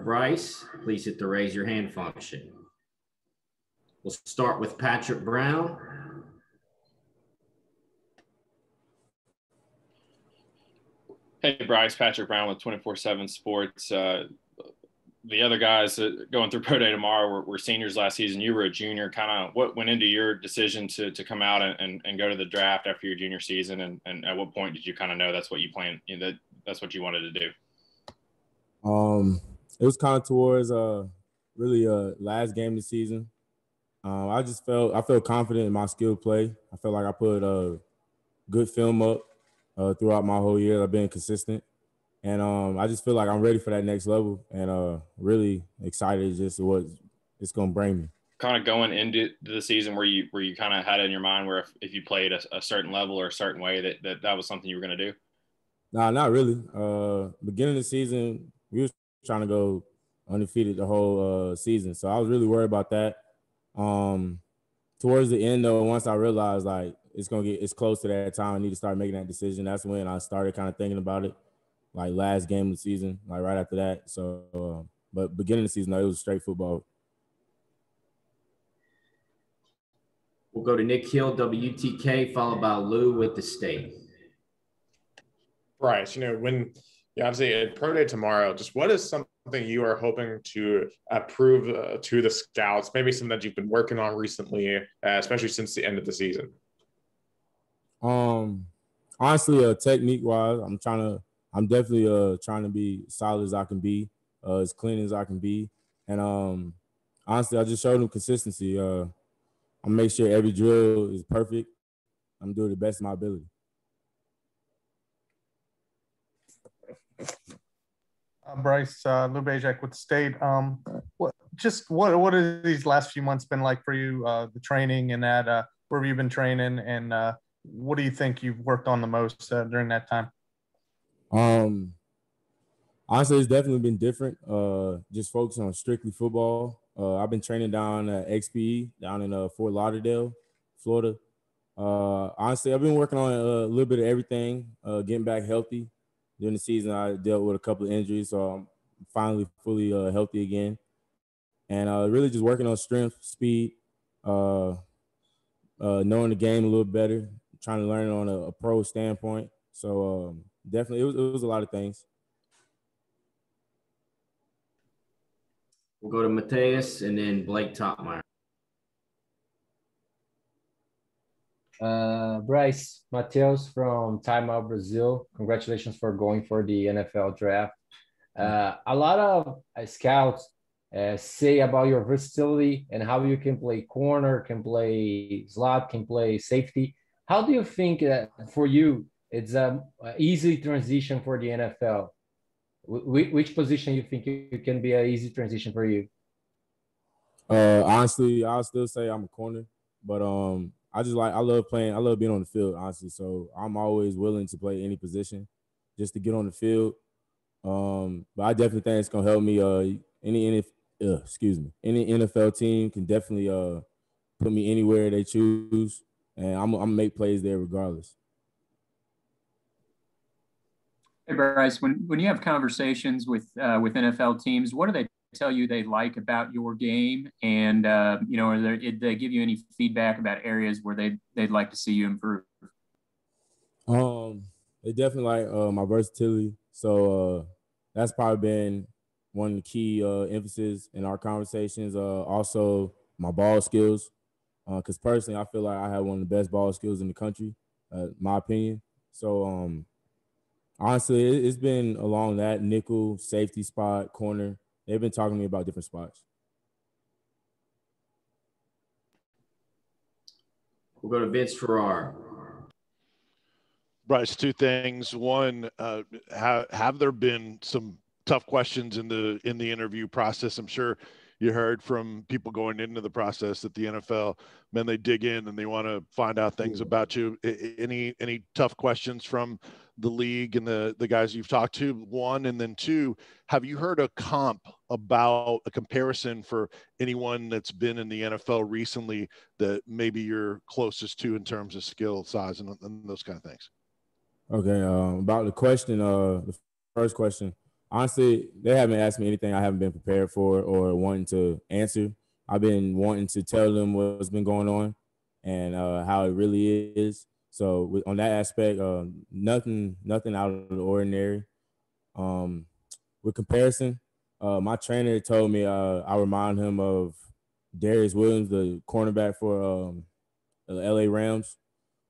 Bryce, please hit the raise your hand function. We'll start with Patrick Brown. Hey, Bryce, Patrick Brown with 24/7 Sports. The other guys going through pro day tomorrow were seniors last season. You were a junior. Kind of what went into your decision to come out and go to the draft after your junior season? And at what point did you kind of know that's what you planned, that's what you wanted to do? It was kind of towards really last game of the season. I felt confident in my skill play. I felt like I put a good film up throughout my whole year. I've been consistent. And I just feel like I'm ready for that next level and really excited just what it's going to bring me. Kind of going into the season where you kind of had it in your mind where if you played a certain level or a certain way that was something you were going to do? Nah, not really. Beginning of the season, we was trying to go undefeated the whole season. So I was really worried about that. Towards the end, though, once I realized like it's close to that time, I need to start making that decision. That's when I started kind of thinking about it. Like last game of the season, like right after that. So, but beginning of the season, it was straight football. We'll go to Nick Hill, WTK, followed by Lou with the State. Bryce, when you obviously at Pro Day tomorrow, just what is something you are hoping to prove to the scouts, maybe something that you've been working on recently, especially since the end of the season? Honestly, technique-wise, I'm definitely trying to be solid as I can be, as clean as I can be. And honestly, I just showed them consistency. I make sure every drill is perfect. I'm doing the best of my ability. Bryce, Lou Bajak with the State. What have these last few months been like for you? The training and that, where have you been training, and what do you think you've worked on the most during that time? Honestly, it's definitely been different. Just focusing on strictly football. I've been training down at XPE down in Fort Lauderdale, Florida. Honestly, I've been working on a little bit of everything, getting back healthy. During the season, I dealt with a couple of injuries, so I'm finally fully healthy again. And really just working on strength, speed, knowing the game a little better, trying to learn it on a pro standpoint. So definitely, it was a lot of things. We'll go to Mateus and then Blake Topmeyer. Bryce, Mateus from Time Out Brazil. Congratulations for going for the NFL draft. A lot of scouts say about your versatility and how you can play corner, can play slot, can play safety. How do you think that for you it's an easy transition for the NFL? Which position you think you can be an easy transition for you? Honestly, I'll still say I'm a corner, but I love playing. I love being on the field, honestly. So I'm always willing to play any position just to get on the field. But I definitely think it's gonna help me. Any NFL team can definitely put me anywhere they choose, and I'm gonna make plays there regardless. Hey Bryce, when you have conversations with NFL teams, what do they tell you they like about your game, and did they give you any feedback about areas where they'd like to see you improve? They definitely like my versatility, so that's probably been one of the key emphasis in our conversations. Also, my ball skills, because personally, I feel like I have one of the best ball skills in the country, my opinion. So honestly, it's been along that nickel, safety spot, corner. They've been talking to me about different spots. We'll go to Vince Ferrar. Bryce, two things. One, have there been some tough questions in the interview process? I'm sure you heard from people going into the process that the NFL, man, they dig in and they want to find out things about you. Any tough questions from the league and the guys you've talked to? One, and then two, have you heard a comparison for anyone that's been in the NFL recently that maybe you're closest to in terms of skill, size, and those kind of things? Okay, about the question, the first question, honestly, they haven't asked me anything I haven't been prepared for or wanting to answer. I've been wanting to tell them what's been going on and how it really is. So on that aspect, nothing out of the ordinary. With comparison, my trainer told me I remind him of Darius Williams, the cornerback for the LA Rams.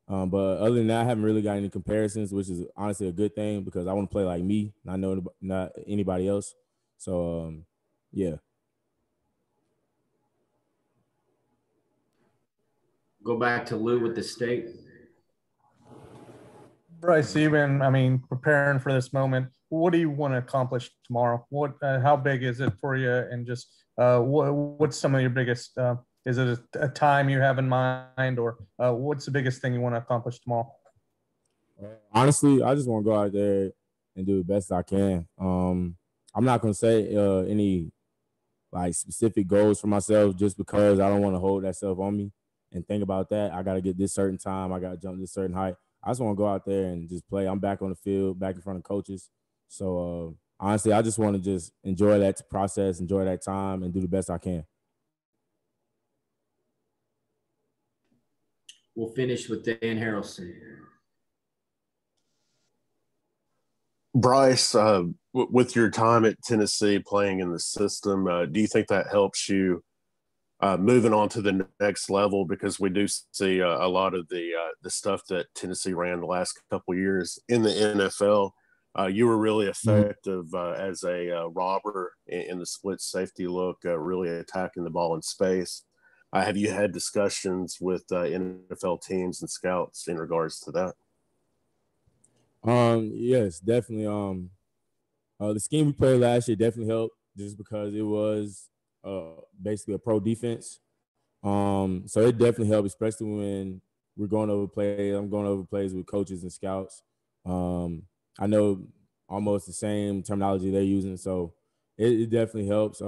But other than that, I haven't really got any comparisons, which is honestly a good thing because I want to play like me, not anybody else. So, yeah. Go back to Lou with the state. Bryce, you've been, preparing for this moment. What do you want to accomplish tomorrow? How big is it for you? And just what's some of your biggest? Is it a time you have in mind, or what's the biggest thing you want to accomplish tomorrow? Honestly, I just want to go out there and do the best I can. I'm not gonna say any like specific goals for myself just because I don't want to hold that stuff on me and think about that. I got to get this certain time. I got to jump this certain height. I just want to go out there and just play. I'm back on the field, back in front of coaches. So honestly, I just want to just enjoy that process, enjoy that time, and do the best I can. We'll finish with Dan Harrelson. Bryce, with your time at Tennessee playing in the system, do you think that helps you moving on to the next level? Because we do see a lot of the stuff that Tennessee ran the last couple of years in the NFL. You were really effective as a robber in the split safety look, really attacking the ball in space. Have you had discussions with NFL teams and scouts in regards to that? Yes, definitely. The scheme we played last year definitely helped just because it was basically a pro defense. So it definitely helped, especially when we're going over plays. I'm going over plays with coaches and scouts. I know almost the same terminology they're using, so it definitely helps.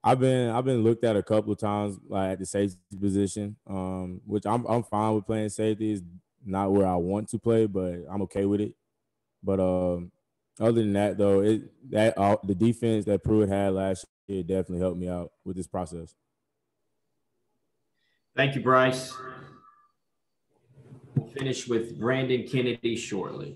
I've been looked at a couple of times like at the safety position, which I'm fine with playing safety. It's not where I want to play, but I'm okay with it. But other than that, though, the defense that Pruitt had last year definitely helped me out with this process. Thank you, Bryce. We'll finish with Brandon Kennedy shortly.